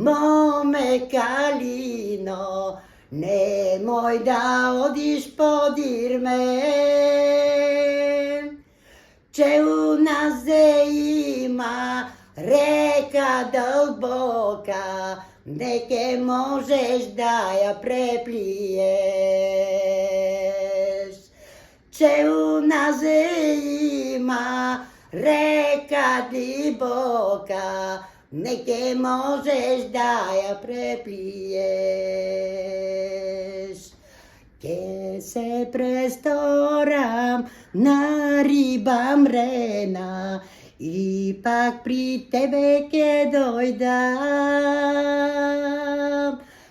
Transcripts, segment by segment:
моме калино, немој да одиш подир мен. Че у нас има река длбока, не ке можеш да ја преплиеш. Че у нас има река длбока, не ке можеш да ја преплиеш. Ке се престорам на риба мрена и пак при тебе ке дојдам.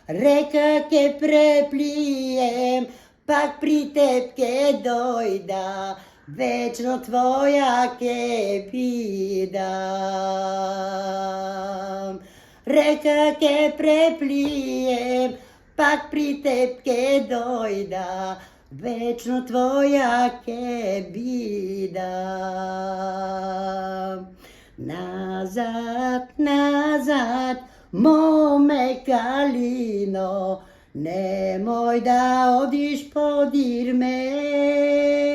Река ке преплием, пак при теб ке дојда, вечно твоја ке бидам. Река ке преплием, пак при теб ке дојда, вечно твоја ке бидам. Назад, назад, моме калино, немој да одиш подир мен.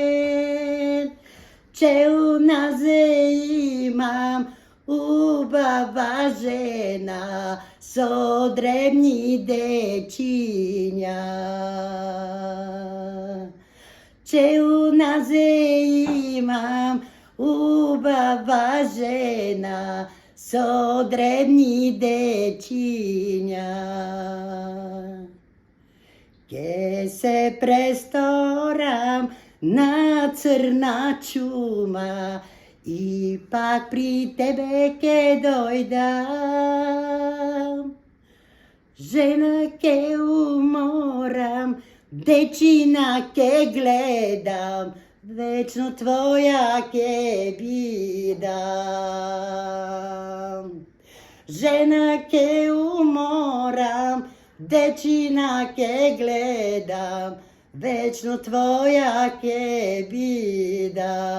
Че у нас имам убава жена со дребни дечиња. Че у нас имам убава жена со дребни дечиња. Ке се престорам на црна чума и пак при тебе ке дојдам. Жена ке уморам, дечина ке гледам, вечно твоја ке бидам. Жена ке уморам, дечина ке гледам, вечно твоја ке бидам.